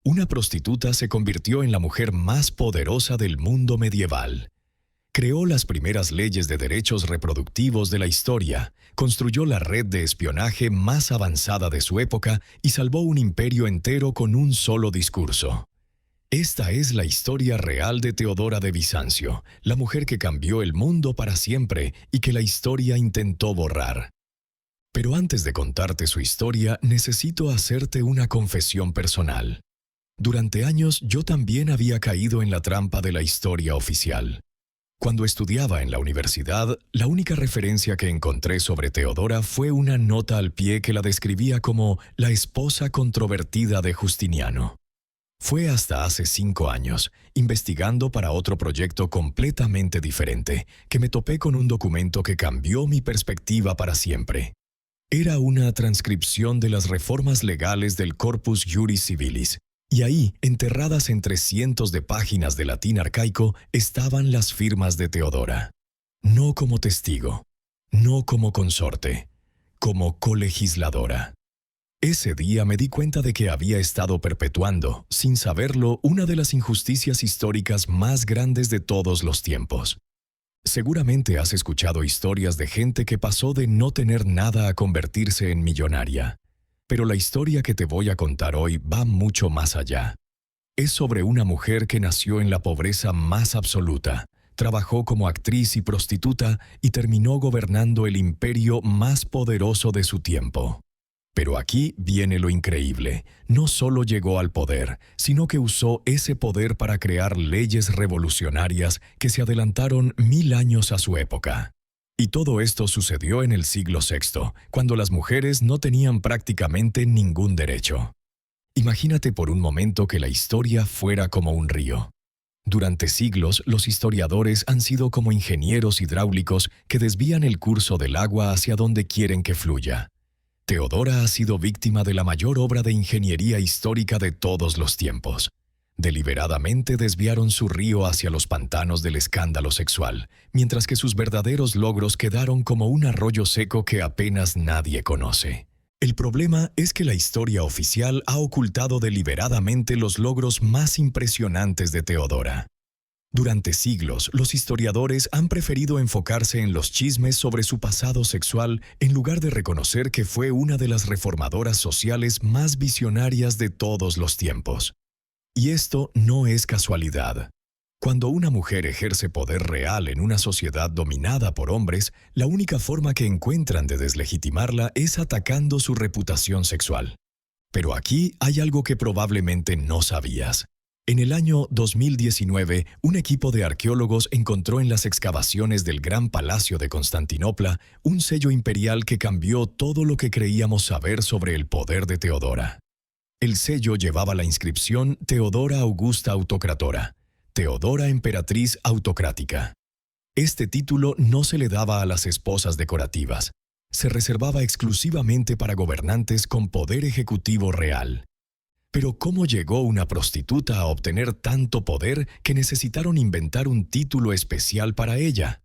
una prostituta se convirtió en la mujer más poderosa del mundo medieval. Creó las primeras leyes de derechos reproductivos de la historia, construyó la red de espionaje más avanzada de su época y salvó un imperio entero con un solo discurso. Esta es la historia real de Teodora de Bizancio, la mujer que cambió el mundo para siempre y que la historia intentó borrar. Pero antes de contarte su historia, necesito hacerte una confesión personal. Durante años yo también había caído en la trampa de la historia oficial. Cuando estudiaba en la universidad, la única referencia que encontré sobre Teodora fue una nota al pie que la describía como la esposa controvertida de Justiniano. Fue hasta hace 5 años, investigando para otro proyecto completamente diferente, que me topé con un documento que cambió mi perspectiva para siempre. Era una transcripción de las reformas legales del Corpus Juris Civilis, y ahí, enterradas entre cientos de páginas de latín arcaico, estaban las firmas de Teodora. No como testigo, no como consorte, como colegisladora. Ese día me di cuenta de que había estado perpetuando, sin saberlo, una de las injusticias históricas más grandes de todos los tiempos. Seguramente has escuchado historias de gente que pasó de no tener nada a convertirse en millonaria. Pero la historia que te voy a contar hoy va mucho más allá. Es sobre una mujer que nació en la pobreza más absoluta, trabajó como actriz y prostituta y terminó gobernando el imperio más poderoso de su tiempo. Pero aquí viene lo increíble. No solo llegó al poder, sino que usó ese poder para crear leyes revolucionarias que se adelantaron 1000 años a su época. Y todo esto sucedió en el siglo VI, cuando las mujeres no tenían prácticamente ningún derecho. Imagínate por un momento que la historia fuera como un río. Durante siglos, los historiadores han sido como ingenieros hidráulicos que desvían el curso del agua hacia donde quieren que fluya. Teodora ha sido víctima de la mayor obra de ingeniería histórica de todos los tiempos. Deliberadamente desviaron su río hacia los pantanos del escándalo sexual, mientras que sus verdaderos logros quedaron como un arroyo seco que apenas nadie conoce. El problema es que la historia oficial ha ocultado deliberadamente los logros más impresionantes de Teodora. Durante siglos, los historiadores han preferido enfocarse en los chismes sobre su pasado sexual en lugar de reconocer que fue una de las reformadoras sociales más visionarias de todos los tiempos. Y esto no es casualidad. Cuando una mujer ejerce poder real en una sociedad dominada por hombres, la única forma que encuentran de deslegitimarla es atacando su reputación sexual. Pero aquí hay algo que probablemente no sabías. En el año 2019, un equipo de arqueólogos encontró en las excavaciones del Gran Palacio de Constantinopla un sello imperial que cambió todo lo que creíamos saber sobre el poder de Teodora. El sello llevaba la inscripción Teodora Augusta Autocratora, Teodora Emperatriz Autocrática. Este título no se le daba a las esposas decorativas. Se reservaba exclusivamente para gobernantes con poder ejecutivo real. Pero ¿cómo llegó una prostituta a obtener tanto poder que necesitaron inventar un título especial para ella?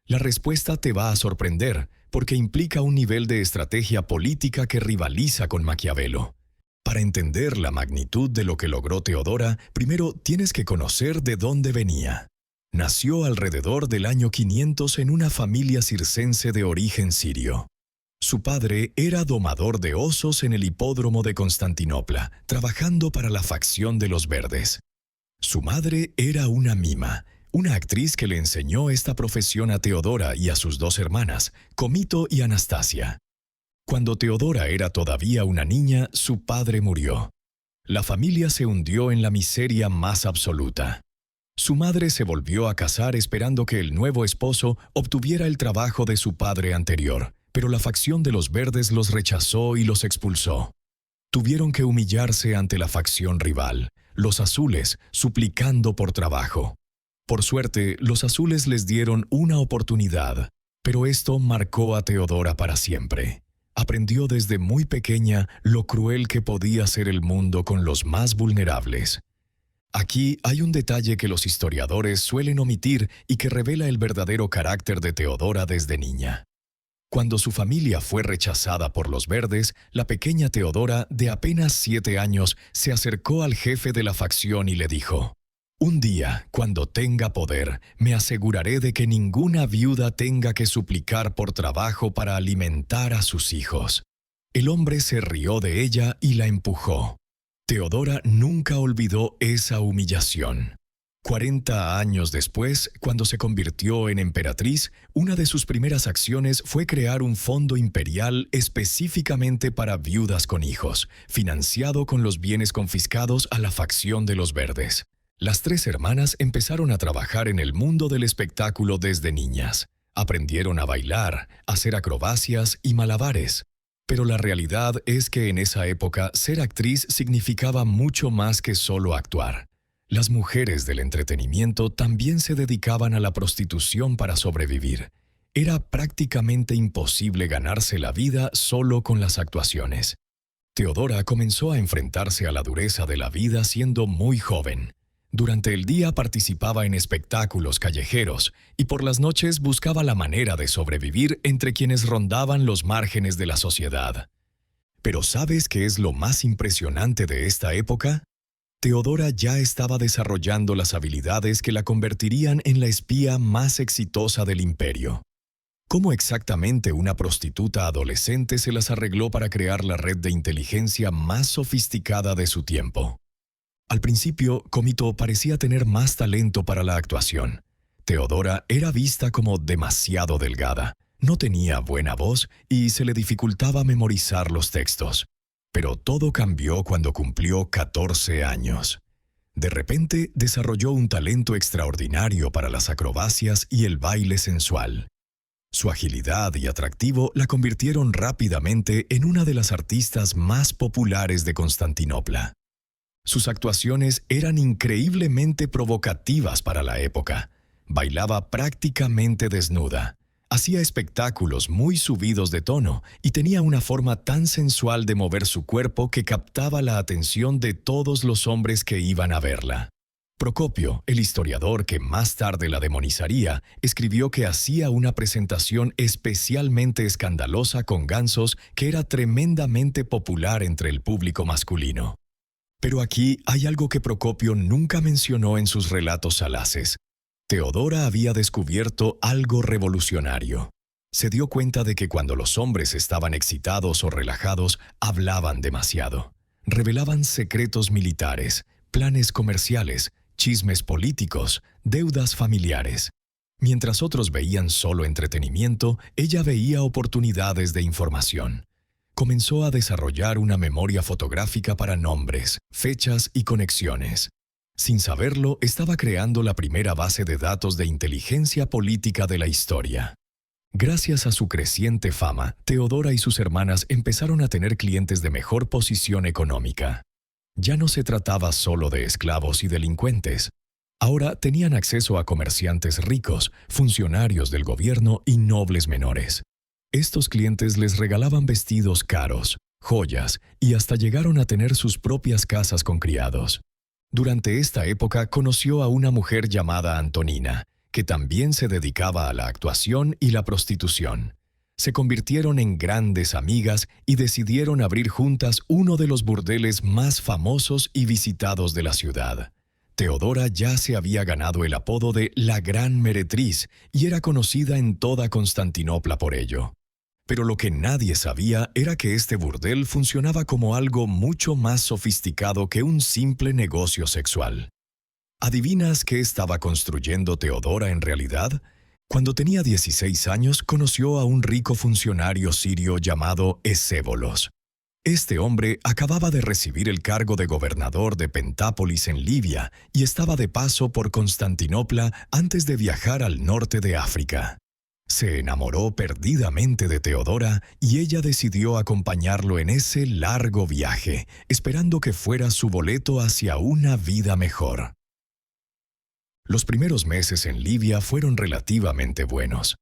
La respuesta te va a sorprender, porque implica un nivel de estrategia política que rivaliza con Maquiavelo. Para entender la magnitud de lo que logró Teodora, primero tienes que conocer de dónde venía. Nació alrededor del año 500 en una familia circense de origen sirio. Su padre era domador de osos en el hipódromo de Constantinopla, trabajando para la facción de los verdes. Su madre era una mima, una actriz que le enseñó esta profesión a Teodora y a sus 2 hermanas, Comito y Anastasia. Cuando Teodora era todavía una niña, su padre murió. La familia se hundió en la miseria más absoluta. Su madre se volvió a casar esperando que el nuevo esposo obtuviera el trabajo de su padre anterior, pero la facción de los verdes los rechazó y los expulsó. Tuvieron que humillarse ante la facción rival, los azules, suplicando por trabajo. Por suerte, los azules les dieron una oportunidad, pero esto marcó a Teodora para siempre. Aprendió desde muy pequeña lo cruel que podía ser el mundo con los más vulnerables. Aquí hay un detalle que los historiadores suelen omitir y que revela el verdadero carácter de Teodora desde niña. Cuando su familia fue rechazada por los verdes, la pequeña Teodora, de apenas 7 años, se acercó al jefe de la facción y le dijo: «Un día, cuando tenga poder, me aseguraré de que ninguna viuda tenga que suplicar por trabajo para alimentar a sus hijos». El hombre se rió de ella y la empujó. Teodora nunca olvidó esa humillación. 40 años después, cuando se convirtió en emperatriz, una de sus primeras acciones fue crear un fondo imperial específicamente para viudas con hijos, financiado con los bienes confiscados a la facción de los verdes. Las 3 hermanas empezaron a trabajar en el mundo del espectáculo desde niñas. Aprendieron a bailar, a hacer acrobacias y malabares. Pero la realidad es que en esa época ser actriz significaba mucho más que solo actuar. Las mujeres del entretenimiento también se dedicaban a la prostitución para sobrevivir. Era prácticamente imposible ganarse la vida solo con las actuaciones. Teodora comenzó a enfrentarse a la dureza de la vida siendo muy joven. Durante el día participaba en espectáculos callejeros y por las noches buscaba la manera de sobrevivir entre quienes rondaban los márgenes de la sociedad. ¿Pero sabes qué es lo más impresionante de esta época? Teodora ya estaba desarrollando las habilidades que la convertirían en la espía más exitosa del imperio. ¿Cómo exactamente una prostituta adolescente se las arregló para crear la red de inteligencia más sofisticada de su tiempo? Al principio, Comito parecía tener más talento para la actuación. Teodora era vista como demasiado delgada, no tenía buena voz y se le dificultaba memorizar los textos. Pero todo cambió cuando cumplió 14 años. De repente desarrolló un talento extraordinario para las acrobacias y el baile sensual. Su agilidad y atractivo la convirtieron rápidamente en una de las artistas más populares de Constantinopla. Sus actuaciones eran increíblemente provocativas para la época. Bailaba prácticamente desnuda. Hacía espectáculos muy subidos de tono y tenía una forma tan sensual de mover su cuerpo que captaba la atención de todos los hombres que iban a verla. Procopio, el historiador que más tarde la demonizaría, escribió que hacía una presentación especialmente escandalosa con gansos que era tremendamente popular entre el público masculino. Pero aquí hay algo que Procopio nunca mencionó en sus relatos salaces. Teodora había descubierto algo revolucionario. Se dio cuenta de que cuando los hombres estaban excitados o relajados, hablaban demasiado. Revelaban secretos militares, planes comerciales, chismes políticos, deudas familiares. Mientras otros veían solo entretenimiento, ella veía oportunidades de información. Comenzó a desarrollar una memoria fotográfica para nombres, fechas y conexiones. Sin saberlo, estaba creando la primera base de datos de inteligencia política de la historia. Gracias a su creciente fama, Teodora y sus hermanas empezaron a tener clientes de mejor posición económica. Ya no se trataba solo de esclavos y delincuentes. Ahora tenían acceso a comerciantes ricos, funcionarios del gobierno y nobles menores. Estos clientes les regalaban vestidos caros, joyas y hasta llegaron a tener sus propias casas con criados. Durante esta época conoció a una mujer llamada Antonina, que también se dedicaba a la actuación y la prostitución. Se convirtieron en grandes amigas y decidieron abrir juntas uno de los burdeles más famosos y visitados de la ciudad. Teodora ya se había ganado el apodo de la Gran Meretriz y era conocida en toda Constantinopla por ello. Pero lo que nadie sabía era que este burdel funcionaba como algo mucho más sofisticado que un simple negocio sexual. ¿Adivinas qué estaba construyendo Teodora en realidad? Cuando tenía 16 años, conoció a un rico funcionario sirio llamado Esébolos. Este hombre acababa de recibir el cargo de gobernador de Pentápolis en Libia y estaba de paso por Constantinopla antes de viajar al norte de África. Se enamoró perdidamente de Teodora y ella decidió acompañarlo en ese largo viaje, esperando que fuera su boleto hacia una vida mejor. Los primeros meses en Libia fueron relativamente buenos.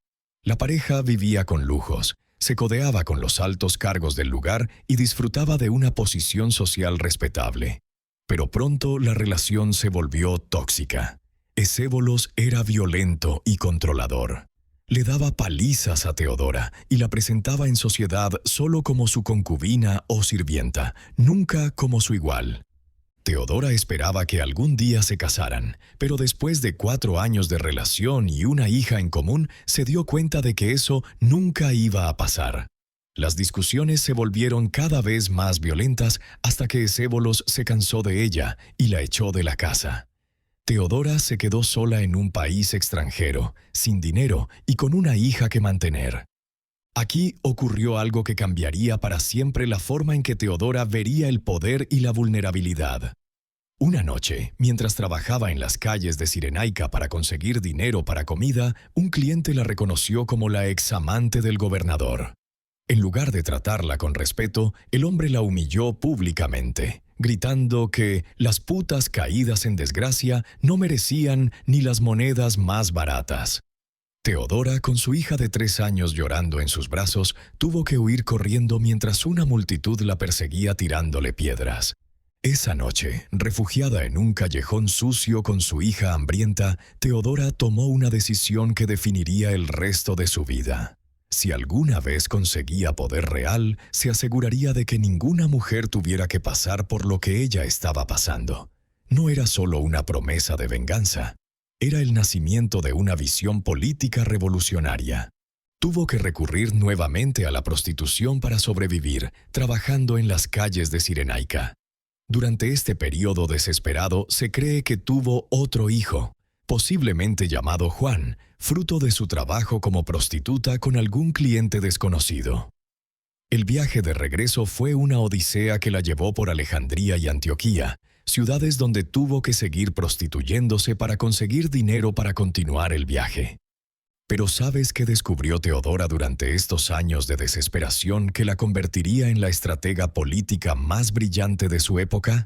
La pareja vivía con lujos, se codeaba con los altos cargos del lugar y disfrutaba de una posición social respetable. Pero pronto la relación se volvió tóxica. Esébolos era violento y controlador. Le daba palizas a Teodora y la presentaba en sociedad solo como su concubina o sirvienta, nunca como su igual. Teodora esperaba que algún día se casaran, pero después de 4 años de relación y una hija en común, se dio cuenta de que eso nunca iba a pasar. Las discusiones se volvieron cada vez más violentas hasta que Esébolos se cansó de ella y la echó de la casa. Teodora se quedó sola en un país extranjero, sin dinero y con una hija que mantener. Aquí ocurrió algo que cambiaría para siempre la forma en que Teodora vería el poder y la vulnerabilidad. Una noche, mientras trabajaba en las calles de Cirenaica para conseguir dinero para comida, un cliente la reconoció como la examante del gobernador. En lugar de tratarla con respeto, el hombre la humilló públicamente, gritando que las putas caídas en desgracia no merecían ni las monedas más baratas. Teodora, con su hija de 3 años llorando en sus brazos, tuvo que huir corriendo mientras una multitud la perseguía tirándole piedras. Esa noche, refugiada en un callejón sucio con su hija hambrienta, Teodora tomó una decisión que definiría el resto de su vida. Si alguna vez conseguía poder real, se aseguraría de que ninguna mujer tuviera que pasar por lo que ella estaba pasando. No era solo una promesa de venganza, era el nacimiento de una visión política revolucionaria. Tuvo que recurrir nuevamente a la prostitución para sobrevivir, trabajando en las calles de Cirenaica. Durante este periodo desesperado se cree que tuvo otro hijo, posiblemente llamado Juan, fruto de su trabajo como prostituta con algún cliente desconocido. El viaje de regreso fue una odisea que la llevó por Alejandría y Antioquía, ciudades donde tuvo que seguir prostituyéndose para conseguir dinero para continuar el viaje. Pero ¿sabes qué descubrió Teodora durante estos años de desesperación que la convertiría en la estratega política más brillante de su época?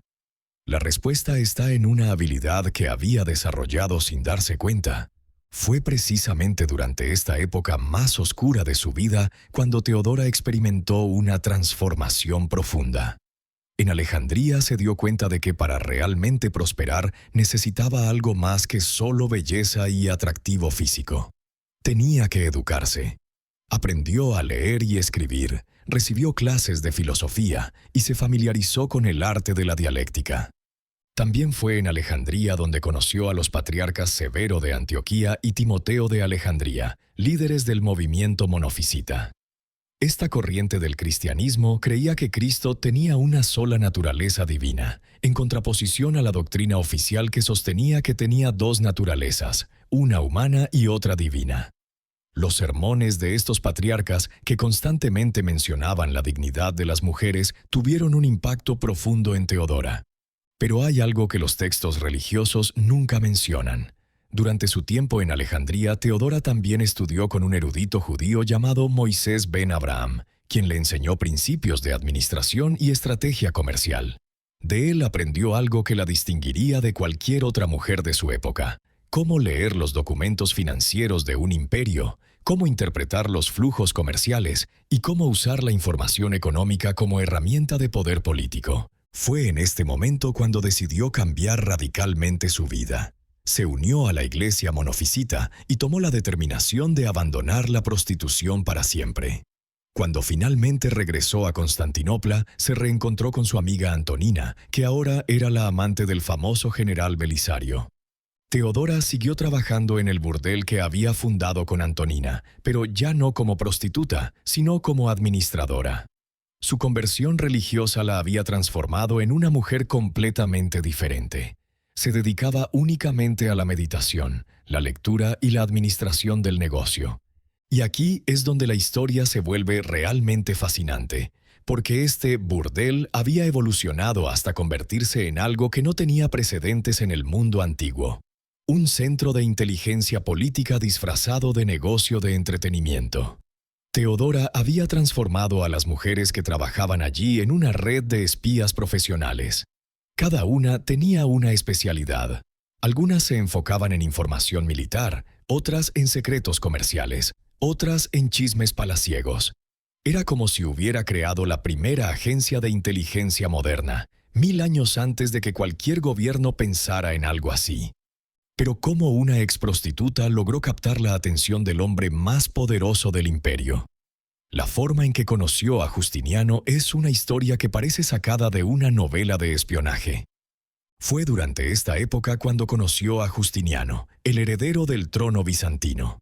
La respuesta está en una habilidad que había desarrollado sin darse cuenta. Fue precisamente durante esta época más oscura de su vida cuando Teodora experimentó una transformación profunda. En Alejandría se dio cuenta de que para realmente prosperar necesitaba algo más que solo belleza y atractivo físico. Tenía que educarse. Aprendió a leer y escribir, recibió clases de filosofía y se familiarizó con el arte de la dialéctica. También fue en Alejandría donde conoció a los patriarcas Severo de Antioquía y Timoteo de Alejandría, líderes del movimiento monofisita. Esta corriente del cristianismo creía que Cristo tenía una sola naturaleza divina, en contraposición a la doctrina oficial que sostenía que tenía 2 naturalezas, una humana y otra divina. Los sermones de estos patriarcas, que constantemente mencionaban la dignidad de las mujeres, tuvieron un impacto profundo en Teodora. Pero hay algo que los textos religiosos nunca mencionan. Durante su tiempo en Alejandría, Teodora también estudió con un erudito judío llamado Moisés ben Abraham, quien le enseñó principios de administración y estrategia comercial. De él aprendió algo que la distinguiría de cualquier otra mujer de su época: cómo leer los documentos financieros de un imperio, cómo interpretar los flujos comerciales y cómo usar la información económica como herramienta de poder político. Fue en este momento cuando decidió cambiar radicalmente su vida. Se unió a la iglesia monofisita y tomó la determinación de abandonar la prostitución para siempre. Cuando finalmente regresó a Constantinopla, se reencontró con su amiga Antonina, que ahora era la amante del famoso general Belisario. Teodora siguió trabajando en el burdel que había fundado con Antonina, pero ya no como prostituta, sino como administradora. Su conversión religiosa la había transformado en una mujer completamente diferente. Se dedicaba únicamente a la meditación, la lectura y la administración del negocio. Y aquí es donde la historia se vuelve realmente fascinante, porque este burdel había evolucionado hasta convertirse en algo que no tenía precedentes en el mundo antiguo. Un centro de inteligencia política disfrazado de negocio de entretenimiento. Teodora había transformado a las mujeres que trabajaban allí en una red de espías profesionales. Cada una tenía una especialidad. Algunas se enfocaban en información militar, otras en secretos comerciales, otras en chismes palaciegos. Era como si hubiera creado la primera agencia de inteligencia moderna, 1000 años antes de que cualquier gobierno pensara en algo así. Pero ¿cómo una exprostituta logró captar la atención del hombre más poderoso del imperio? La forma en que conoció a Justiniano es una historia que parece sacada de una novela de espionaje. Fue durante esta época cuando conoció a Justiniano, el heredero del trono bizantino.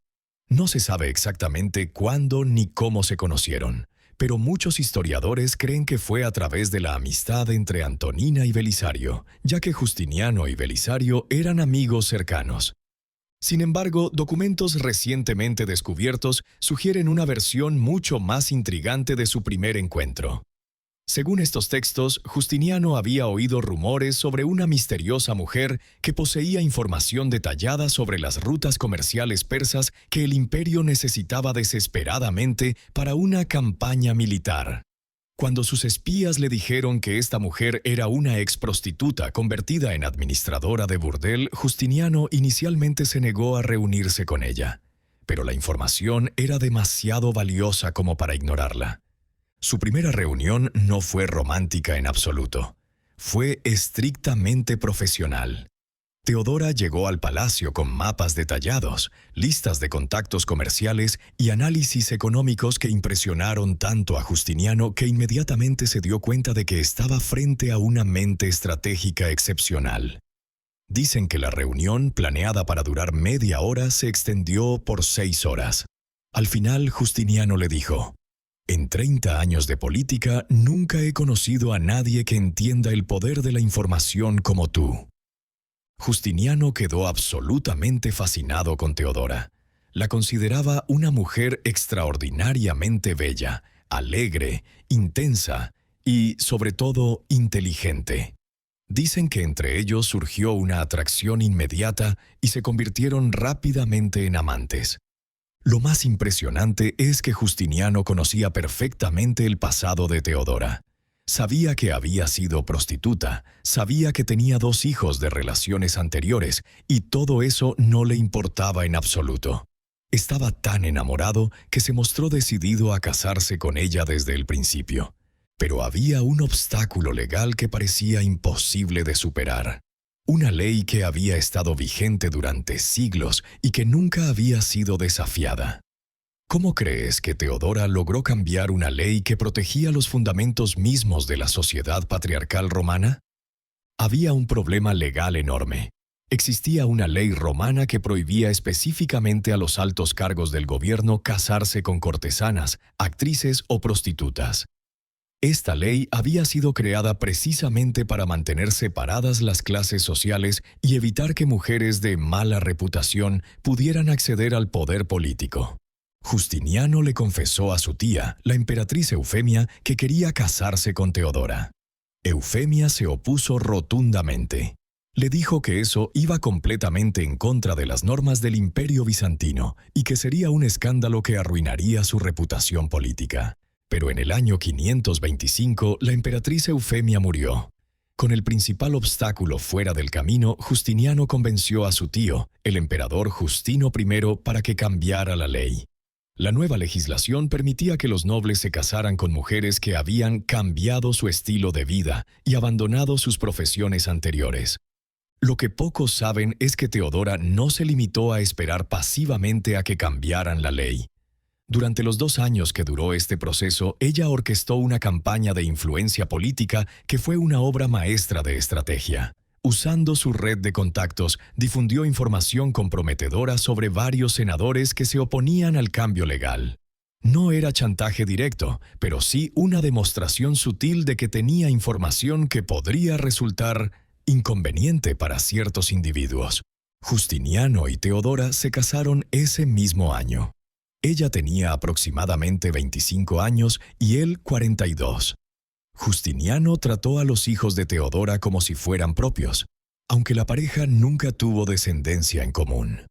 No se sabe exactamente cuándo ni cómo se conocieron, pero muchos historiadores creen que fue a través de la amistad entre Antonina y Belisario, ya que Justiniano y Belisario eran amigos cercanos. Sin embargo, documentos recientemente descubiertos sugieren una versión mucho más intrigante de su primer encuentro. Según estos textos, Justiniano había oído rumores sobre una misteriosa mujer que poseía información detallada sobre las rutas comerciales persas que el imperio necesitaba desesperadamente para una campaña militar. Cuando sus espías le dijeron que esta mujer era una exprostituta convertida en administradora de burdel, Justiniano inicialmente se negó a reunirse con ella. Pero la información era demasiado valiosa como para ignorarla. Su primera reunión no fue romántica en absoluto. Fue estrictamente profesional. Teodora llegó al palacio con mapas detallados, listas de contactos comerciales y análisis económicos que impresionaron tanto a Justiniano que inmediatamente se dio cuenta de que estaba frente a una mente estratégica excepcional. Dicen que la reunión, planeada para durar media hora, se extendió por 6 horas. Al final, Justiniano le dijo: «En 30 años de política, nunca he conocido a nadie que entienda el poder de la información como tú». Justiniano quedó absolutamente fascinado con Teodora. La consideraba una mujer extraordinariamente bella, alegre, intensa y, sobre todo, inteligente. Dicen que entre ellos surgió una atracción inmediata y se convirtieron rápidamente en amantes. Lo más impresionante es que Justiniano conocía perfectamente el pasado de Teodora. Sabía que había sido prostituta, sabía que tenía 2 hijos de relaciones anteriores, y todo eso no le importaba en absoluto. Estaba tan enamorado que se mostró decidido a casarse con ella desde el principio. Pero había un obstáculo legal que parecía imposible de superar. Una ley que había estado vigente durante siglos y que nunca había sido desafiada. ¿Cómo crees que Teodora logró cambiar una ley que protegía los fundamentos mismos de la sociedad patriarcal romana? Había un problema legal enorme. Existía una ley romana que prohibía específicamente a los altos cargos del gobierno casarse con cortesanas, actrices o prostitutas. Esta ley había sido creada precisamente para mantener separadas las clases sociales y evitar que mujeres de mala reputación pudieran acceder al poder político. Justiniano le confesó a su tía, la emperatriz Eufemia, que quería casarse con Teodora. Eufemia se opuso rotundamente. Le dijo que eso iba completamente en contra de las normas del Imperio bizantino y que sería un escándalo que arruinaría su reputación política. Pero en el año 525, la emperatriz Eufemia murió. Con el principal obstáculo fuera del camino, Justiniano convenció a su tío, el emperador Justino I, para que cambiara la ley. La nueva legislación permitía que los nobles se casaran con mujeres que habían cambiado su estilo de vida y abandonado sus profesiones anteriores. Lo que pocos saben es que Teodora no se limitó a esperar pasivamente a que cambiaran la ley. Durante los 2 años que duró este proceso, ella orquestó una campaña de influencia política que fue una obra maestra de estrategia. Usando su red de contactos, difundió información comprometedora sobre varios senadores que se oponían al cambio legal. No era chantaje directo, pero sí una demostración sutil de que tenía información que podría resultar inconveniente para ciertos individuos. Justiniano y Teodora se casaron ese mismo año. Ella tenía aproximadamente 25 años y él 42. Justiniano trató a los hijos de Teodora como si fueran propios, aunque la pareja nunca tuvo descendencia en común.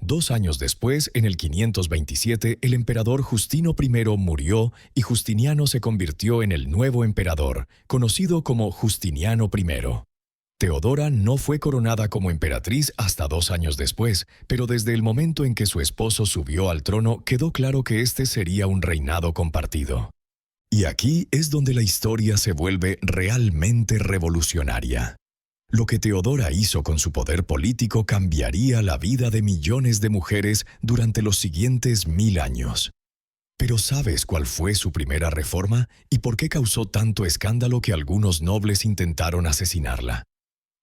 2 años después, en el 527, el emperador Justino I murió y Justiniano se convirtió en el nuevo emperador, conocido como Justiniano I. Teodora no fue coronada como emperatriz hasta 2 años después, pero desde el momento en que su esposo subió al trono quedó claro que este sería un reinado compartido. Y aquí es donde la historia se vuelve realmente revolucionaria. Lo que Teodora hizo con su poder político cambiaría la vida de millones de mujeres durante los siguientes 1000 años. Pero ¿sabes cuál fue su primera reforma y por qué causó tanto escándalo que algunos nobles intentaron asesinarla?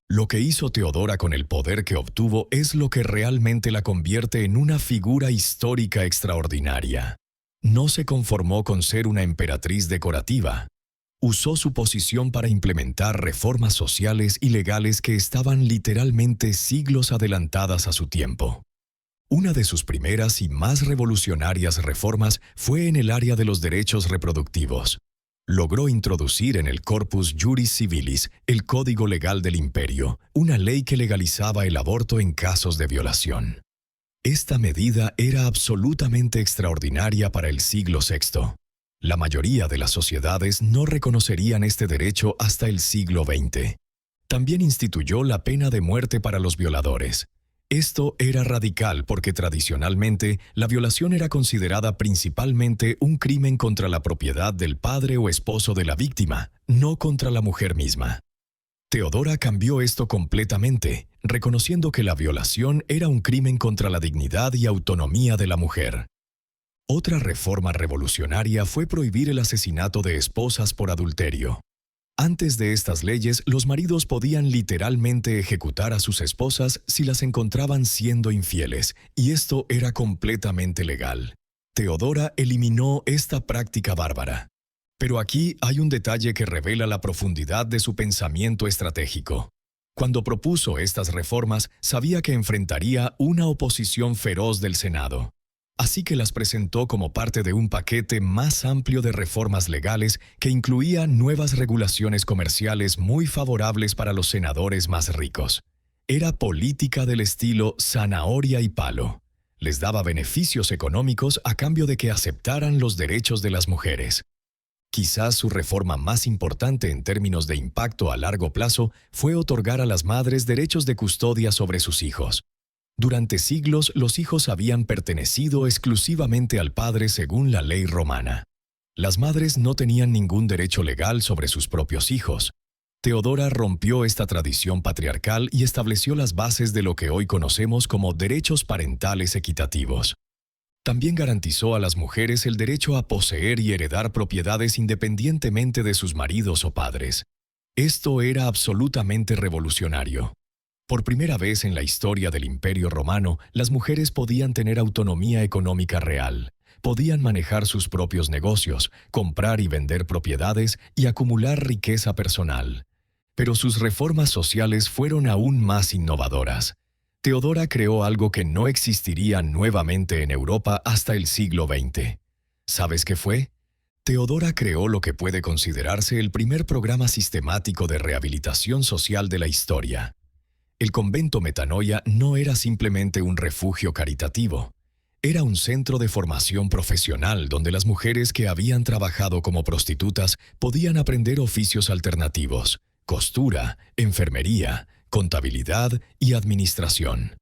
Lo que hizo Teodora con el poder que obtuvo es lo que realmente la convierte en una figura histórica extraordinaria. No se conformó con ser una emperatriz decorativa. Usó su posición para implementar reformas sociales y legales que estaban literalmente siglos adelantadas a su tiempo. Una de sus primeras y más revolucionarias reformas fue en el área de los derechos reproductivos. Logró introducir en el Corpus Juris Civilis, el Código Legal del Imperio, una ley que legalizaba el aborto en casos de violación. Esta medida era absolutamente extraordinaria para el siglo VI. La mayoría de las sociedades no reconocerían este derecho hasta el siglo XX. También instituyó la pena de muerte para los violadores. Esto era radical porque tradicionalmente la violación era considerada principalmente un crimen contra la propiedad del padre o esposo de la víctima, no contra la mujer misma. Teodora cambió esto completamente, reconociendo que la violación era un crimen contra la dignidad y autonomía de la mujer. Otra reforma revolucionaria fue prohibir el asesinato de esposas por adulterio. Antes de estas leyes, los maridos podían literalmente ejecutar a sus esposas si las encontraban siendo infieles, y esto era completamente legal. Teodora eliminó esta práctica bárbara. Pero aquí hay un detalle que revela la profundidad de su pensamiento estratégico. Cuando propuso estas reformas, sabía que enfrentaría una oposición feroz del Senado. Así que las presentó como parte de un paquete más amplio de reformas legales que incluía nuevas regulaciones comerciales muy favorables para los senadores más ricos. Era política del estilo zanahoria y palo. Les daba beneficios económicos a cambio de que aceptaran los derechos de las mujeres. Quizás su reforma más importante en términos de impacto a largo plazo fue otorgar a las madres derechos de custodia sobre sus hijos. Durante siglos, los hijos habían pertenecido exclusivamente al padre según la ley romana. Las madres no tenían ningún derecho legal sobre sus propios hijos. Teodora rompió esta tradición patriarcal y estableció las bases de lo que hoy conocemos como derechos parentales equitativos. También garantizó a las mujeres el derecho a poseer y heredar propiedades independientemente de sus maridos o padres. Esto era absolutamente revolucionario. Por primera vez en la historia del Imperio Romano, las mujeres podían tener autonomía económica real. Podían manejar sus propios negocios, comprar y vender propiedades y acumular riqueza personal. Pero sus reformas sociales fueron aún más innovadoras. Teodora creó algo que no existiría nuevamente en Europa hasta el siglo XX. ¿Sabes qué fue? Teodora creó lo que puede considerarse el primer programa sistemático de rehabilitación social de la historia. El convento Metanoia no era simplemente un refugio caritativo. Era un centro de formación profesional donde las mujeres que habían trabajado como prostitutas podían aprender oficios alternativos: costura, enfermería, contabilidad y administración.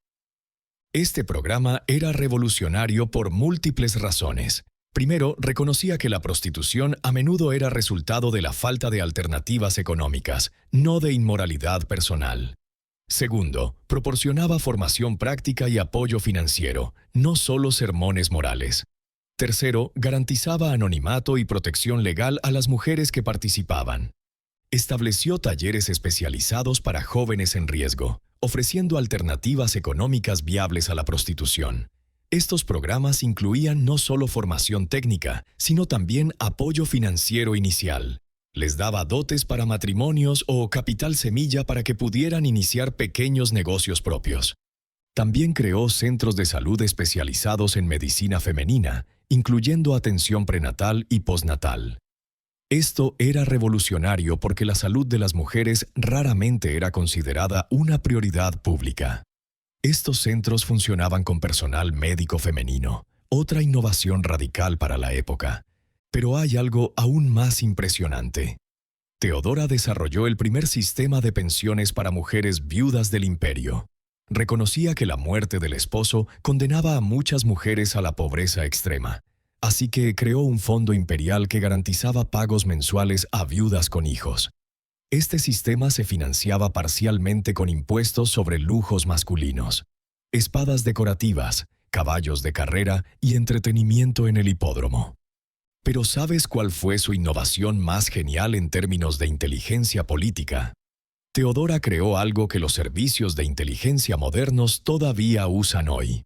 Este programa era revolucionario por múltiples razones. Primero, reconocía que la prostitución a menudo era resultado de la falta de alternativas económicas, no de inmoralidad personal. Segundo, proporcionaba formación práctica y apoyo financiero, no solo sermones morales. Tercero, garantizaba anonimato y protección legal a las mujeres que participaban. Estableció talleres especializados para jóvenes en riesgo, ofreciendo alternativas económicas viables a la prostitución. Estos programas incluían no solo formación técnica, sino también apoyo financiero inicial. Les daba dotes para matrimonios o capital semilla para que pudieran iniciar pequeños negocios propios. También creó centros de salud especializados en medicina femenina, incluyendo atención prenatal y postnatal. Esto era revolucionario porque la salud de las mujeres raramente era considerada una prioridad pública. Estos centros funcionaban con personal médico femenino, otra innovación radical para la época. Pero hay algo aún más impresionante. Teodora desarrolló el primer sistema de pensiones para mujeres viudas del imperio. Reconocía que la muerte del esposo condenaba a muchas mujeres a la pobreza extrema, así que creó un fondo imperial que garantizaba pagos mensuales a viudas con hijos. Este sistema se financiaba parcialmente con impuestos sobre lujos masculinos, espadas decorativas, caballos de carrera y entretenimiento en el hipódromo. Pero ¿sabes cuál fue su innovación más genial en términos de inteligencia política? Teodora creó algo que los servicios de inteligencia modernos todavía usan hoy.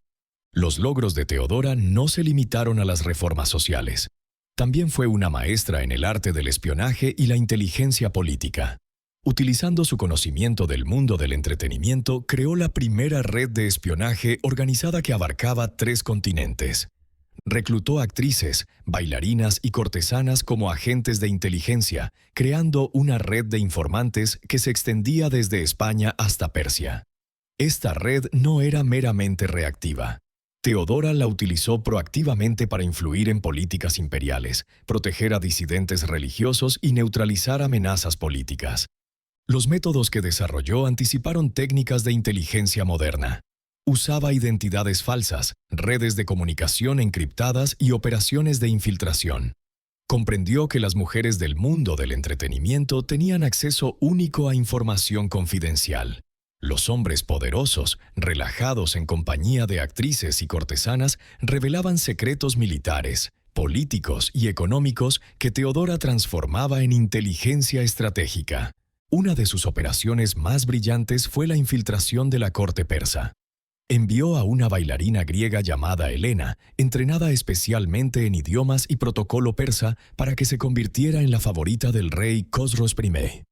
Los logros de Teodora no se limitaron a las reformas sociales. También fue una maestra en el arte del espionaje y la inteligencia política. Utilizando su conocimiento del mundo del entretenimiento, creó la primera red de espionaje organizada que abarcaba 3 continentes. Reclutó actrices, bailarinas y cortesanas como agentes de inteligencia, creando una red de informantes que se extendía desde España hasta Persia. Esta red no era meramente reactiva. Teodora la utilizó proactivamente para influir en políticas imperiales, proteger a disidentes religiosos y neutralizar amenazas políticas. Los métodos que desarrolló anticiparon técnicas de inteligencia moderna. Usaba identidades falsas, redes de comunicación encriptadas y operaciones de infiltración. Comprendió que las mujeres del mundo del entretenimiento tenían acceso único a información confidencial. Los hombres poderosos, relajados en compañía de actrices y cortesanas, revelaban secretos militares, políticos y económicos que Teodora transformaba en inteligencia estratégica. Una de sus operaciones más brillantes fue la infiltración de la corte persa. Envió a una bailarina griega llamada Helena, entrenada especialmente en idiomas y protocolo persa, para que se convirtiera en la favorita del rey Khosrós I.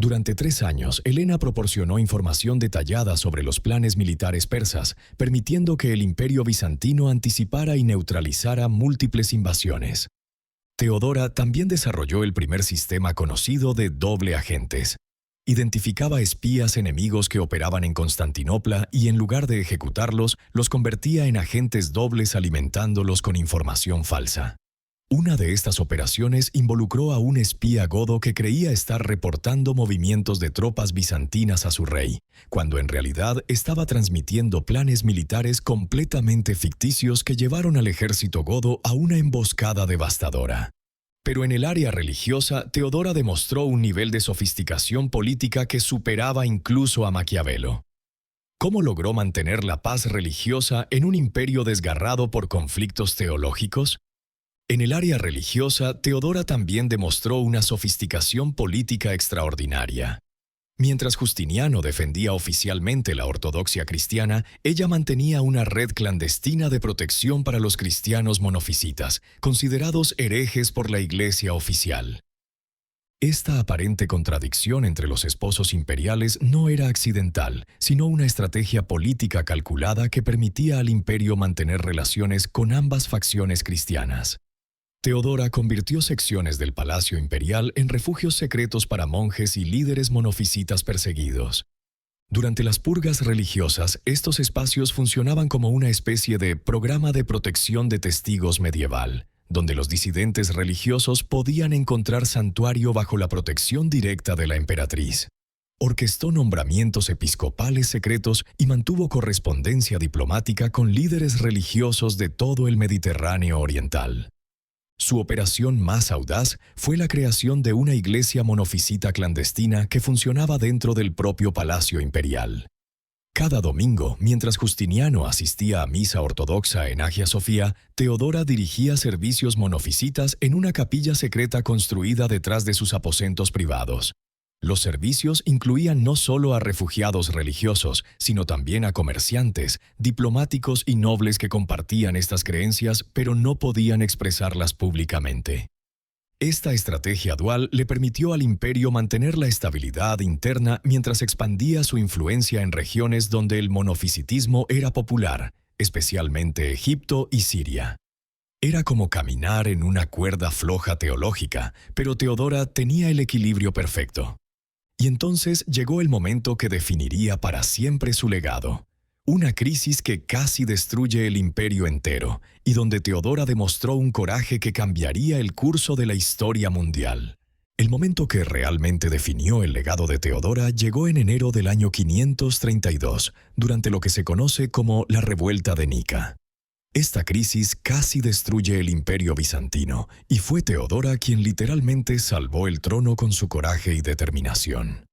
Durante 3 años, Helena proporcionó información detallada sobre los planes militares persas, permitiendo que el imperio bizantino anticipara y neutralizara múltiples invasiones. Teodora también desarrolló el primer sistema conocido de doble agentes. Identificaba espías enemigos que operaban en Constantinopla y en lugar de ejecutarlos, los convertía en agentes dobles alimentándolos con información falsa. Una de estas operaciones involucró a un espía godo que creía estar reportando movimientos de tropas bizantinas a su rey, cuando en realidad estaba transmitiendo planes militares completamente ficticios que llevaron al ejército godo a una emboscada devastadora. Pero en el área religiosa, Teodora demostró un nivel de sofisticación política que superaba incluso a Maquiavelo. ¿Cómo logró mantener la paz religiosa en un imperio desgarrado por conflictos teológicos? En el área religiosa, Teodora también demostró una sofisticación política extraordinaria. Mientras Justiniano defendía oficialmente la ortodoxia cristiana, ella mantenía una red clandestina de protección para los cristianos monofisitas, considerados herejes por la Iglesia oficial. Esta aparente contradicción entre los esposos imperiales no era accidental, sino una estrategia política calculada que permitía al imperio mantener relaciones con ambas facciones cristianas. Teodora convirtió secciones del Palacio Imperial en refugios secretos para monjes y líderes monofisitas perseguidos. Durante las purgas religiosas, estos espacios funcionaban como una especie de programa de protección de testigos medieval, donde los disidentes religiosos podían encontrar santuario bajo la protección directa de la emperatriz. Orquestó nombramientos episcopales secretos y mantuvo correspondencia diplomática con líderes religiosos de todo el Mediterráneo oriental. Su operación más audaz fue la creación de una iglesia monofisita clandestina que funcionaba dentro del propio Palacio Imperial. Cada domingo, mientras Justiniano asistía a misa ortodoxa en Hagia Sofía, Teodora dirigía servicios monofisitas en una capilla secreta construida detrás de sus aposentos privados. Los servicios incluían no solo a refugiados religiosos, sino también a comerciantes, diplomáticos y nobles que compartían estas creencias, pero no podían expresarlas públicamente. Esta estrategia dual le permitió al imperio mantener la estabilidad interna mientras expandía su influencia en regiones donde el monofisitismo era popular, especialmente Egipto y Siria. Era como caminar en una cuerda floja teológica, pero Teodora tenía el equilibrio perfecto. Y entonces llegó el momento que definiría para siempre su legado. Una crisis que casi destruye el imperio entero, y donde Teodora demostró un coraje que cambiaría el curso de la historia mundial. El momento que realmente definió el legado de Teodora llegó en enero del año 532, durante lo que se conoce como la Revuelta de Nica. Esta crisis casi destruye el imperio bizantino, y fue Teodora quien literalmente salvó el trono con su coraje y determinación.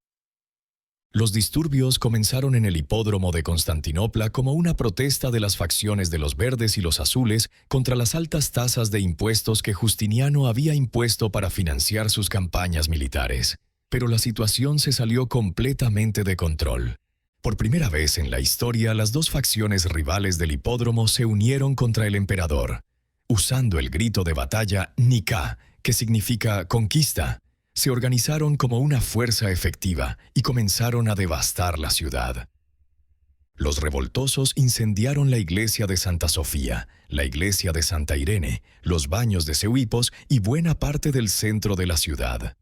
Los disturbios comenzaron en el hipódromo de Constantinopla como una protesta de las facciones de los verdes y los azules contra las altas tasas de impuestos que Justiniano había impuesto para financiar sus campañas militares. Pero la situación se salió completamente de control. Por primera vez en la historia, las dos facciones rivales del hipódromo se unieron contra el emperador. Usando el grito de batalla Nika, que significa conquista, se organizaron como una fuerza efectiva y comenzaron a devastar la ciudad. Los revoltosos incendiaron la iglesia de Santa Sofía, la iglesia de Santa Irene, los baños de Seuipos y buena parte del centro de la ciudad.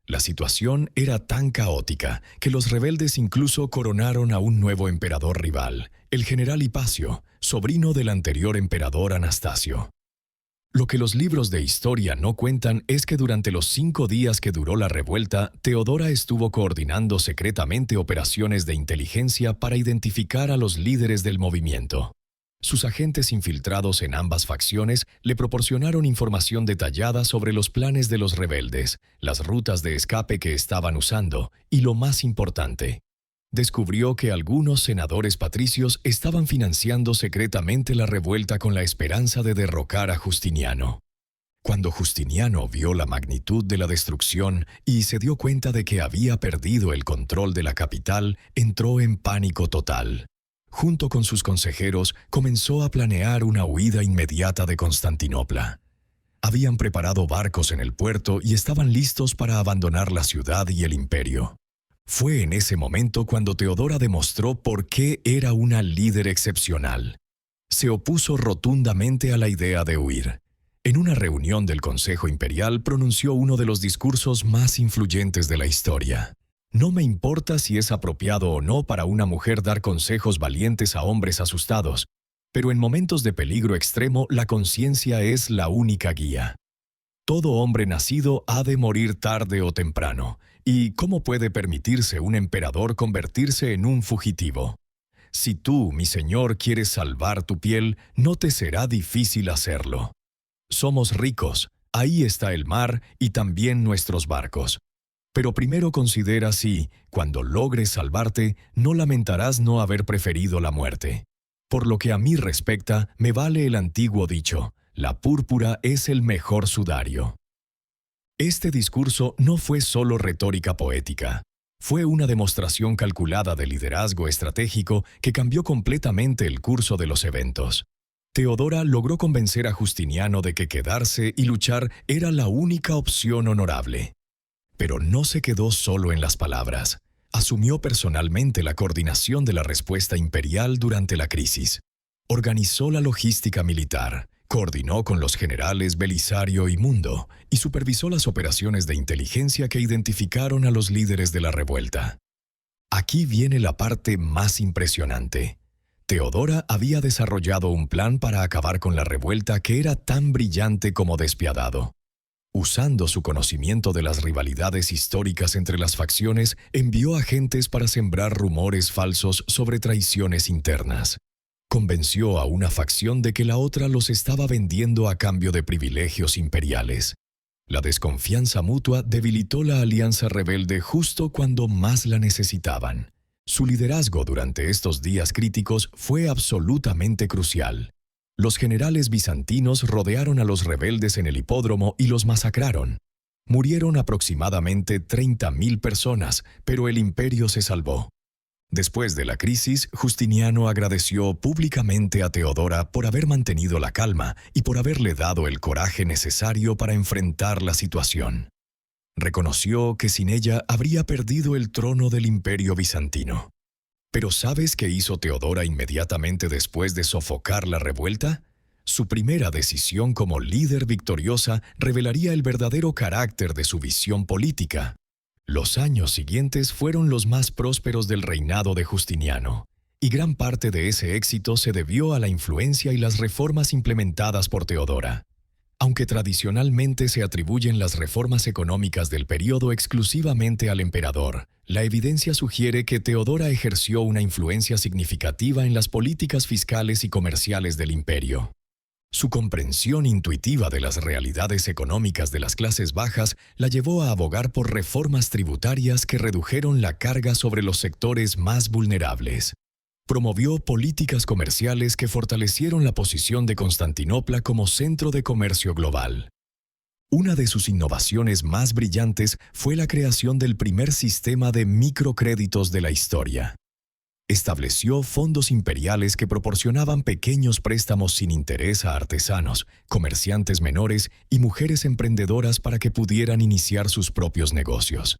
La situación era tan caótica que los rebeldes incluso coronaron a un nuevo emperador rival, el general Hipacio, sobrino del anterior emperador Anastasio. Lo que los libros de historia no cuentan es que durante los 5 días que duró la revuelta, Teodora estuvo coordinando secretamente operaciones de inteligencia para identificar a los líderes del movimiento. Sus agentes infiltrados en ambas facciones le proporcionaron información detallada sobre los planes de los rebeldes, las rutas de escape que estaban usando y, lo más importante, descubrió que algunos senadores patricios estaban financiando secretamente la revuelta con la esperanza de derrocar a Justiniano. Cuando Justiniano vio la magnitud de la destrucción y se dio cuenta de que había perdido el control de la capital, entró en pánico total. Junto con sus consejeros, comenzó a planear una huida inmediata de Constantinopla. Habían preparado barcos en el puerto y estaban listos para abandonar la ciudad y el imperio. Fue en ese momento cuando Teodora demostró por qué era una líder excepcional. Se opuso rotundamente a la idea de huir. En una reunión del Consejo Imperial pronunció uno de los discursos más influyentes de la historia. No me importa si es apropiado o no para una mujer dar consejos valientes a hombres asustados, pero en momentos de peligro extremo la conciencia es la única guía. Todo hombre nacido ha de morir tarde o temprano, ¿y cómo puede permitirse un emperador convertirse en un fugitivo? Si tú, mi señor, quieres salvar tu piel, no te será difícil hacerlo. Somos ricos, ahí está el mar y también nuestros barcos. Pero primero considera si, cuando logres salvarte, no lamentarás no haber preferido la muerte. Por lo que a mí respecta, me vale el antiguo dicho, la púrpura es el mejor sudario. Este discurso no fue solo retórica poética. Fue una demostración calculada de liderazgo estratégico que cambió completamente el curso de los eventos. Teodora logró convencer a Justiniano de que quedarse y luchar era la única opción honorable. Pero no se quedó solo en las palabras. Asumió personalmente la coordinación de la respuesta imperial durante la crisis. Organizó la logística militar, coordinó con los generales Belisario y Mundo y supervisó las operaciones de inteligencia que identificaron a los líderes de la revuelta. Aquí viene la parte más impresionante. Teodora había desarrollado un plan para acabar con la revuelta que era tan brillante como despiadado. Usando su conocimiento de las rivalidades históricas entre las facciones, envió agentes para sembrar rumores falsos sobre traiciones internas. Convenció a una facción de que la otra los estaba vendiendo a cambio de privilegios imperiales. La desconfianza mutua debilitó la alianza rebelde justo cuando más la necesitaban. Su liderazgo durante estos días críticos fue absolutamente crucial. Los generales bizantinos rodearon a los rebeldes en el hipódromo y los masacraron. Murieron aproximadamente 30.000 personas, pero el imperio se salvó. Después de la crisis, Justiniano agradeció públicamente a Teodora por haber mantenido la calma y por haberle dado el coraje necesario para enfrentar la situación. Reconoció que sin ella habría perdido el trono del imperio bizantino. ¿Pero sabes qué hizo Teodora inmediatamente después de sofocar la revuelta? Su primera decisión como líder victoriosa revelaría el verdadero carácter de su visión política. Los años siguientes fueron los más prósperos del reinado de Justiniano, y gran parte de ese éxito se debió a la influencia y las reformas implementadas por Teodora. Aunque tradicionalmente se atribuyen las reformas económicas del periodo exclusivamente al emperador, la evidencia sugiere que Teodora ejerció una influencia significativa en las políticas fiscales y comerciales del imperio. Su comprensión intuitiva de las realidades económicas de las clases bajas la llevó a abogar por reformas tributarias que redujeron la carga sobre los sectores más vulnerables. Promovió políticas comerciales que fortalecieron la posición de Constantinopla como centro de comercio global. Una de sus innovaciones más brillantes fue la creación del primer sistema de microcréditos de la historia. Estableció fondos imperiales que proporcionaban pequeños préstamos sin interés a artesanos, comerciantes menores y mujeres emprendedoras para que pudieran iniciar sus propios negocios.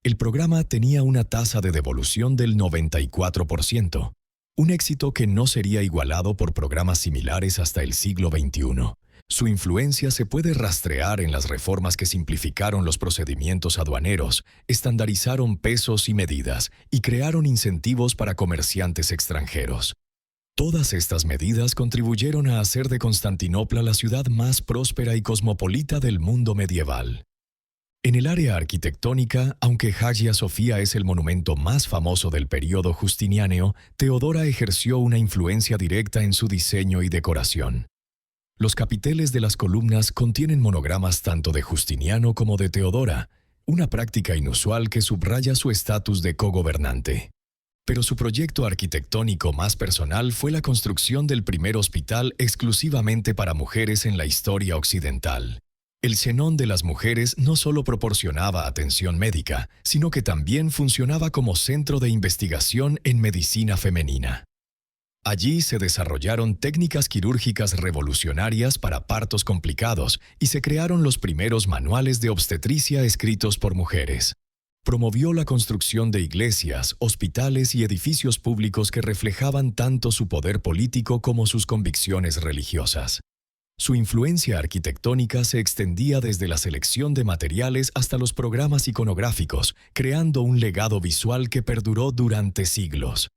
El programa tenía una tasa de devolución del 94%, un éxito que no sería igualado por programas similares hasta el siglo XXI. Su influencia se puede rastrear en las reformas que simplificaron los procedimientos aduaneros, estandarizaron pesos y medidas y crearon incentivos para comerciantes extranjeros. Todas estas medidas contribuyeron a hacer de Constantinopla la ciudad más próspera y cosmopolita del mundo medieval. En el área arquitectónica, aunque Hagia Sofía es el monumento más famoso del período justiniano, Teodora ejerció una influencia directa en su diseño y decoración. Los capiteles de las columnas contienen monogramas tanto de Justiniano como de Teodora, una práctica inusual que subraya su estatus de cogobernante. Pero su proyecto arquitectónico más personal fue la construcción del primer hospital exclusivamente para mujeres en la historia occidental. El Zenón de las mujeres no solo proporcionaba atención médica, sino que también funcionaba como centro de investigación en medicina femenina. Allí se desarrollaron técnicas quirúrgicas revolucionarias para partos complicados y se crearon los primeros manuales de obstetricia escritos por mujeres. Promovió la construcción de iglesias, hospitales y edificios públicos que reflejaban tanto su poder político como sus convicciones religiosas. Su influencia arquitectónica se extendía desde la selección de materiales hasta los programas iconográficos, creando un legado visual que perduró durante siglos.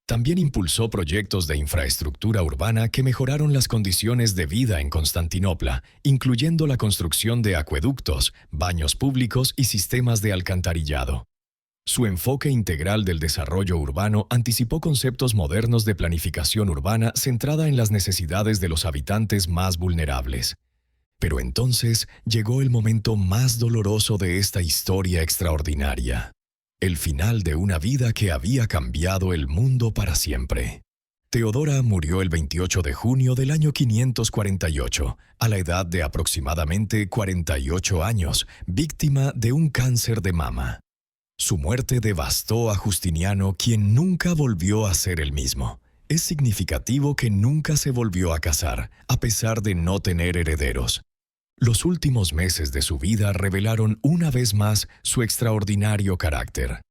También impulsó proyectos de infraestructura urbana que mejoraron las condiciones de vida en Constantinopla, incluyendo la construcción de acueductos, baños públicos y sistemas de alcantarillado. Su enfoque integral del desarrollo urbano anticipó conceptos modernos de planificación urbana centrada en las necesidades de los habitantes más vulnerables. Pero entonces llegó el momento más doloroso de esta historia extraordinaria. El final de una vida que había cambiado el mundo para siempre. Teodora murió el 28 de junio del año 548, a la edad de aproximadamente 48 años, víctima de un cáncer de mama. Su muerte devastó a Justiniano, quien nunca volvió a ser el mismo. Es significativo que nunca se volvió a casar, a pesar de no tener herederos. Los últimos meses de su vida revelaron una vez más su extraordinario carácter.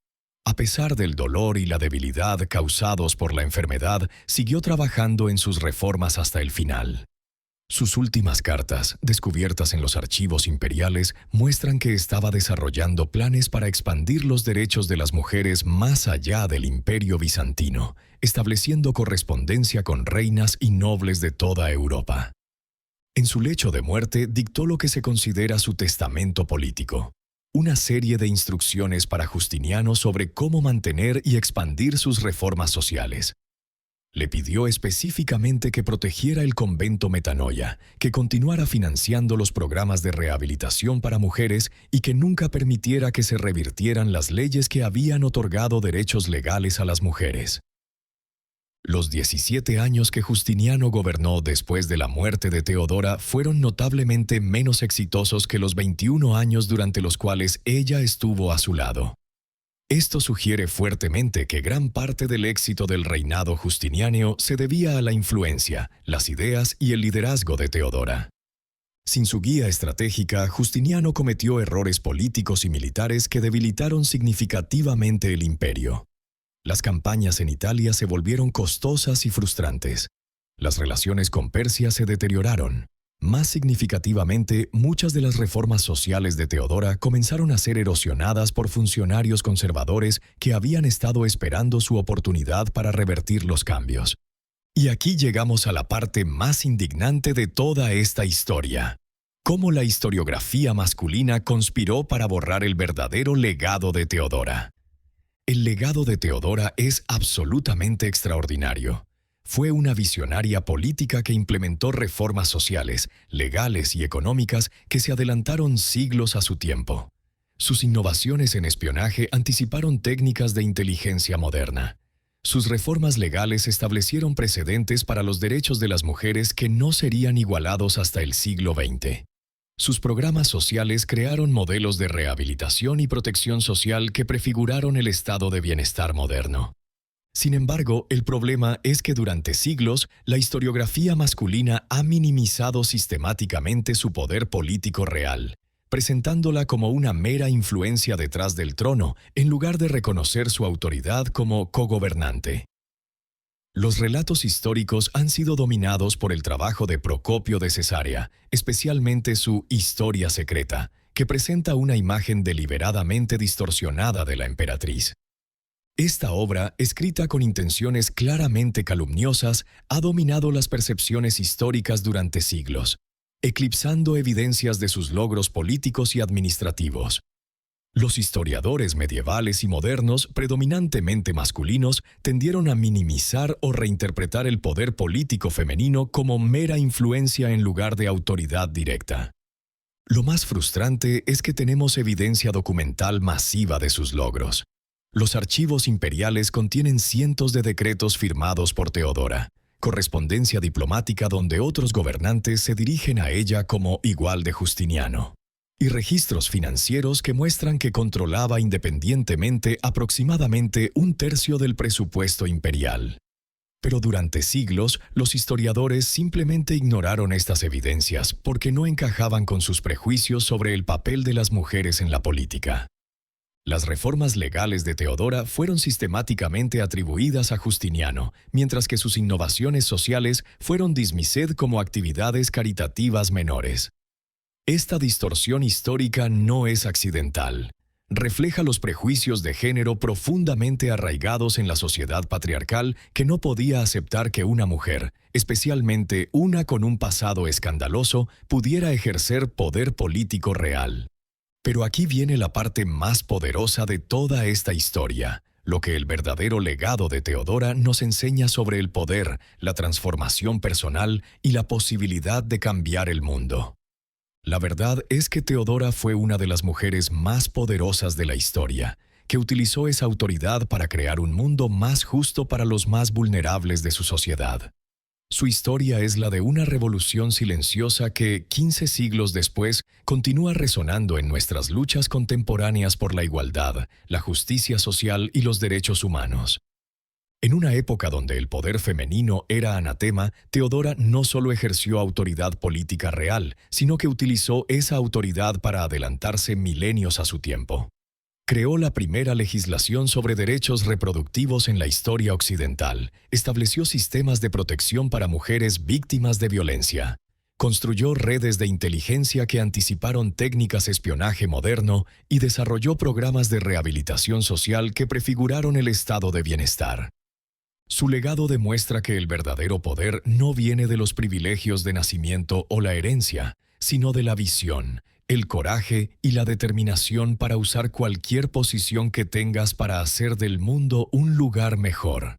A pesar del dolor y la debilidad causados por la enfermedad, siguió trabajando en sus reformas hasta el final. Sus últimas cartas, descubiertas en los archivos imperiales, muestran que estaba desarrollando planes para expandir los derechos de las mujeres más allá del Imperio bizantino, estableciendo correspondencia con reinas y nobles de toda Europa. En su lecho de muerte dictó lo que se considera su testamento político, una serie de instrucciones para Justiniano sobre cómo mantener y expandir sus reformas sociales. Le pidió específicamente que protegiera el convento Metanoia, que continuara financiando los programas de rehabilitación para mujeres y que nunca permitiera que se revirtieran las leyes que habían otorgado derechos legales a las mujeres. Los 17 años que Justiniano gobernó después de la muerte de Teodora fueron notablemente menos exitosos que los 21 años durante los cuales ella estuvo a su lado. Esto sugiere fuertemente que gran parte del éxito del reinado justiniano se debía a la influencia, las ideas y el liderazgo de Teodora. Sin su guía estratégica, Justiniano cometió errores políticos y militares que debilitaron significativamente el imperio. Las campañas en Italia se volvieron costosas y frustrantes. Las relaciones con Persia se deterioraron. Más significativamente, muchas de las reformas sociales de Teodora comenzaron a ser erosionadas por funcionarios conservadores que habían estado esperando su oportunidad para revertir los cambios. Y aquí llegamos a la parte más indignante de toda esta historia. Cómo la historiografía masculina conspiró para borrar el verdadero legado de Teodora. El legado de Teodora es absolutamente extraordinario. Fue una visionaria política que implementó reformas sociales, legales y económicas que se adelantaron siglos a su tiempo. Sus innovaciones en espionaje anticiparon técnicas de inteligencia moderna. Sus reformas legales establecieron precedentes para los derechos de las mujeres que no serían igualados hasta el siglo XX. Sus programas sociales crearon modelos de rehabilitación y protección social que prefiguraron el estado de bienestar moderno. Sin embargo, el problema es que durante siglos, la historiografía masculina ha minimizado sistemáticamente su poder político real, presentándola como una mera influencia detrás del trono, en lugar de reconocer su autoridad como cogobernante. Los relatos históricos han sido dominados por el trabajo de Procopio de Cesarea, especialmente su Historia secreta, que presenta una imagen deliberadamente distorsionada de la emperatriz. Esta obra, escrita con intenciones claramente calumniosas, ha dominado las percepciones históricas durante siglos, eclipsando evidencias de sus logros políticos y administrativos. Los historiadores medievales y modernos, predominantemente masculinos, tendieron a minimizar o reinterpretar el poder político femenino como mera influencia en lugar de autoridad directa. Lo más frustrante es que tenemos evidencia documental masiva de sus logros. Los archivos imperiales contienen cientos de decretos firmados por Teodora, correspondencia diplomática donde otros gobernantes se dirigen a ella como igual de Justiniano, y registros financieros que muestran que controlaba independientemente aproximadamente un tercio del presupuesto imperial. Pero durante siglos, los historiadores simplemente ignoraron estas evidencias porque no encajaban con sus prejuicios sobre el papel de las mujeres en la política. Las reformas legales de Teodora fueron sistemáticamente atribuidas a Justiniano, mientras que sus innovaciones sociales fueron dismissed como actividades caritativas menores. Esta distorsión histórica no es accidental. Refleja los prejuicios de género profundamente arraigados en la sociedad patriarcal que no podía aceptar que una mujer, especialmente una con un pasado escandaloso, pudiera ejercer poder político real. Pero aquí viene la parte más poderosa de toda esta historia, lo que el verdadero legado de Teodora nos enseña sobre el poder, la transformación personal y la posibilidad de cambiar el mundo. La verdad es que Teodora fue una de las mujeres más poderosas de la historia, que utilizó esa autoridad para crear un mundo más justo para los más vulnerables de su sociedad. Su historia es la de una revolución silenciosa que, 15 siglos después, continúa resonando en nuestras luchas contemporáneas por la igualdad, la justicia social y los derechos humanos. En una época donde el poder femenino era anatema, Teodora no solo ejerció autoridad política real, sino que utilizó esa autoridad para adelantarse milenios a su tiempo. Creó la primera legislación sobre derechos reproductivos en la historia occidental, estableció sistemas de protección para mujeres víctimas de violencia, construyó redes de inteligencia que anticiparon técnicas de espionaje moderno y desarrolló programas de rehabilitación social que prefiguraron el estado de bienestar. Su legado demuestra que el verdadero poder no viene de los privilegios de nacimiento o la herencia, sino de la visión, el coraje y la determinación para usar cualquier posición que tengas para hacer del mundo un lugar mejor.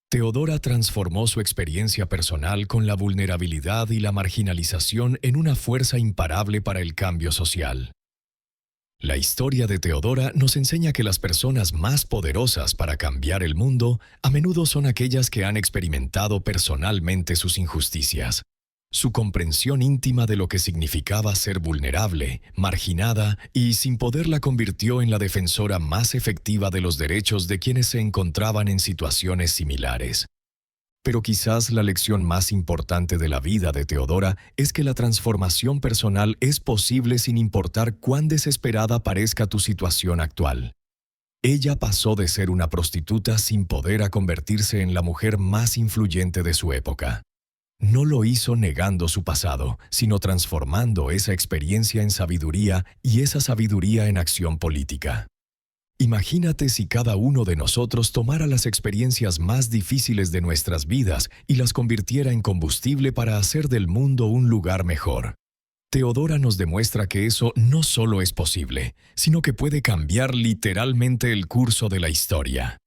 Teodora transformó su experiencia personal con la vulnerabilidad y la marginalización en una fuerza imparable para el cambio social. La historia de Teodora nos enseña que las personas más poderosas para cambiar el mundo a menudo son aquellas que han experimentado personalmente sus injusticias. Su comprensión íntima de lo que significaba ser vulnerable, marginada y sin poder la convirtió en la defensora más efectiva de los derechos de quienes se encontraban en situaciones similares. Pero quizás la lección más importante de la vida de Teodora es que la transformación personal es posible sin importar cuán desesperada parezca tu situación actual. Ella pasó de ser una prostituta sin poder a convertirse en la mujer más influyente de su época. No lo hizo negando su pasado, sino transformando esa experiencia en sabiduría y esa sabiduría en acción política. Imagínate si cada uno de nosotros tomara las experiencias más difíciles de nuestras vidas y las convirtiera en combustible para hacer del mundo un lugar mejor. Teodora nos demuestra que eso no solo es posible, sino que puede cambiar literalmente el curso de la historia.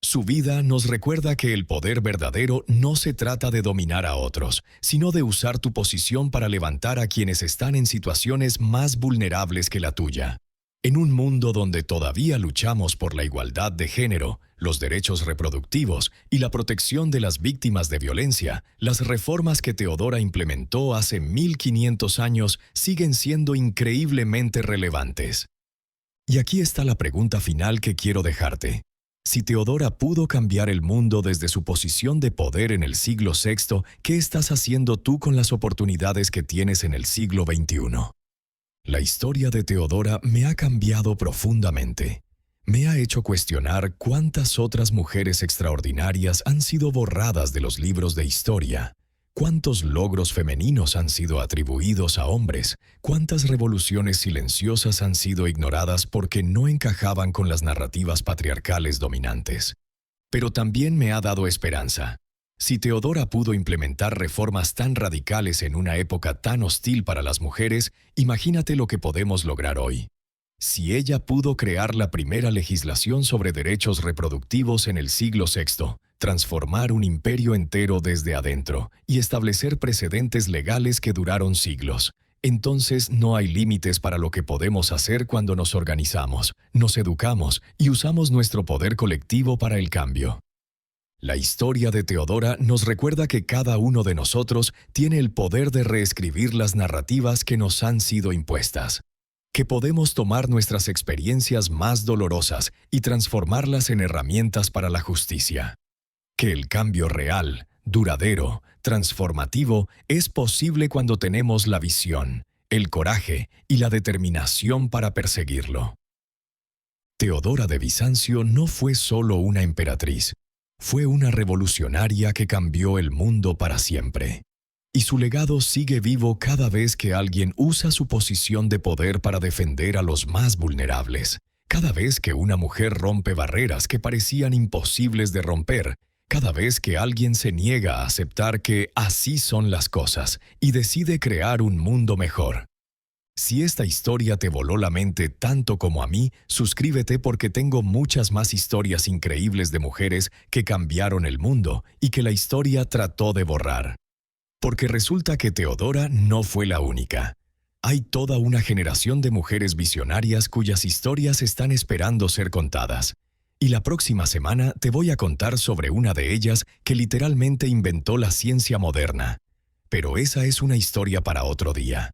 Su vida nos recuerda que el poder verdadero no se trata de dominar a otros, sino de usar tu posición para levantar a quienes están en situaciones más vulnerables que la tuya. En un mundo donde todavía luchamos por la igualdad de género, los derechos reproductivos y la protección de las víctimas de violencia, las reformas que Teodora implementó hace 1500 años siguen siendo increíblemente relevantes. Y aquí está la pregunta final que quiero dejarte. Si Teodora pudo cambiar el mundo desde su posición de poder en el siglo VI, ¿qué estás haciendo tú con las oportunidades que tienes en el siglo XXI? La historia de Teodora me ha cambiado profundamente. Me ha hecho cuestionar cuántas otras mujeres extraordinarias han sido borradas de los libros de historia. ¿Cuántos logros femeninos han sido atribuidos a hombres? ¿Cuántas revoluciones silenciosas han sido ignoradas porque no encajaban con las narrativas patriarcales dominantes? Pero también me ha dado esperanza. Si Teodora pudo implementar reformas tan radicales en una época tan hostil para las mujeres, imagínate lo que podemos lograr hoy. Si ella pudo crear la primera legislación sobre derechos reproductivos en el siglo VI, transformar un imperio entero desde adentro y establecer precedentes legales que duraron siglos, entonces no hay límites para lo que podemos hacer cuando nos organizamos, nos educamos y usamos nuestro poder colectivo para el cambio. La historia de Teodora nos recuerda que cada uno de nosotros tiene el poder de reescribir las narrativas que nos han sido impuestas. Que podemos tomar nuestras experiencias más dolorosas y transformarlas en herramientas para la justicia. Que el cambio real, duradero, transformativo es posible cuando tenemos la visión, el coraje y la determinación para perseguirlo. Teodora de Bizancio no fue solo una emperatriz, fue una revolucionaria que cambió el mundo para siempre. Y su legado sigue vivo cada vez que alguien usa su posición de poder para defender a los más vulnerables. Cada vez que una mujer rompe barreras que parecían imposibles de romper. Cada vez que alguien se niega a aceptar que así son las cosas y decide crear un mundo mejor. Si esta historia te voló la mente tanto como a mí, suscríbete porque tengo muchas más historias increíbles de mujeres que cambiaron el mundo y que la historia trató de borrar. Porque resulta que Teodora no fue la única. Hay toda una generación de mujeres visionarias cuyas historias están esperando ser contadas. Y la próxima semana te voy a contar sobre una de ellas que literalmente inventó la ciencia moderna. Pero esa es una historia para otro día.